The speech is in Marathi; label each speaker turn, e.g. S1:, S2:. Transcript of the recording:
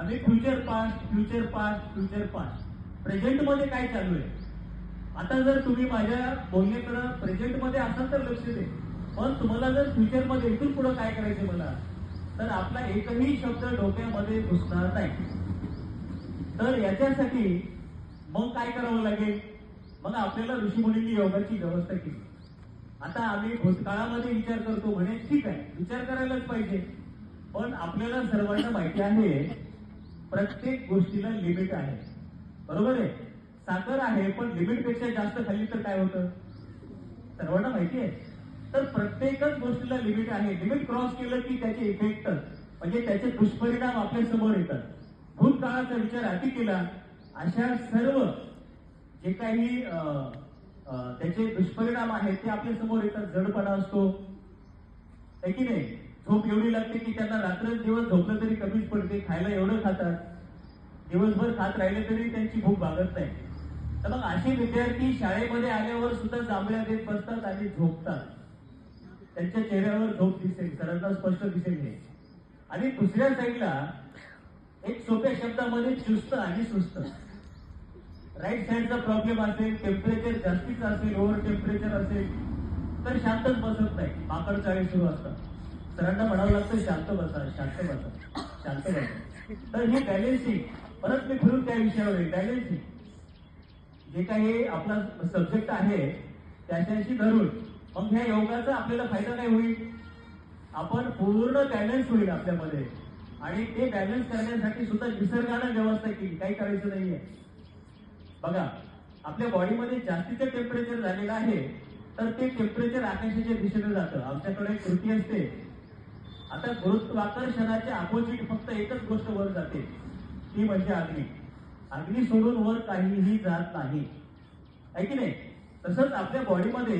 S1: आम्ही फ्युचर पास्ट प्रेझेंट मध्ये काय चालू आहे. आता जर तुम्ही माझ्या बोलण्याकडे प्रेझेंट मध्ये असाल तर लक्ष दे, पण तुम्हाला जर फ्युचर मध्ये इथून पुढे काय करायचं मला, तर आपला एकही शब्द डोक्यामध्ये घुसणार नाही. तर याच्यासाठी मग काय करावं लागेल, मग आपल्याला ऋषीमुनींनी योगाची व्यवस्था केली. आता आम्ही भूतकाळामध्ये विचार करतो म्हणे ठीक आहे, विचार करायलाच पाहिजे, पण आपल्याला सर्वांना माहिती आहे प्रत्येक गोष्टीला लिमिट आहे. बरोबर आहे, साखर आहे पण लिमिट पेक्षा जास्त खाल्ली तर काय होतं सर्वांना माहिती आहे. तर प्रत्येकच गोष्टीला लिमिट आहे. लिमिट क्रॉस केलं की त्याचे इफेक्ट म्हणजे त्याचे दुष्परिणाम आपल्या समोर येतात. भूतकाळाचा विचार अति केला, अशा सर्व जे काही त्याचे दुष्परिणाम आहेत ते आपल्या समोर येतात. जडपणा असतो है की नाही, झोप एवढी लागते की त्यांना रात्रंदिवस झोपलं तरी कमीच पडते, खायला एवढं खातात, दिवसभर खात राहिले तरी त्यांची भूक भागत नाही. तर मग असे विद्यार्थी शाळेमध्ये आल्यावर सुद्धा जांभळ्या देत बसतात आणि झोपतात. त्यांच्या चेहऱ्यावर झोप दिसेल, सरांना स्पष्ट दिसेल हे. आणि दुसऱ्या साईडला एक सोप्या शब्दामध्ये चुस्त आणि सुस्त, राईट साईडचा प्रॉब्लेम असेल, टेम्परेचर जास्तीच असेल, ओव्हर टेम्परेचर असेल तर शांतच बसत नाही, माकड चाळी सुरू असतात. सरांना म्हणावं लागतं शांत बसा शांत बसा शांत बसा. तर हे बॅलेन्सिंग, परत मी फिरून त्या विषयावर आहे. बॅलेन्सिंग जे काही आपला सब्जेक्ट आहे त्याच्याशी धरून मग ह्या योगाचा आपल्याला फायदा काय होईल, आपण पूर्ण बॅलन्स होईल आपल्यामध्ये. आणि ते बॅलन्स करण्यासाठी सुद्धा निसर्गाने व्यवस्था केली, काही करायचं नाहीये. बघा, आपल्या बॉडीमध्ये जास्तीचं टेम्परेचर झालेलं आहे तर ते टेम्परेचर आकाशाच्या दिशेने जातं. आमच्याकडे एक कृती असते, आता गुरुत्वाकर्षणाच्या अपोजिट फक्त एकच गोष्ट वर जाते, ती म्हणजे अग्नी. अग्नी सोडून वर काहीही जात नाही, है की नाही. तसंच आपल्या बॉडीमध्ये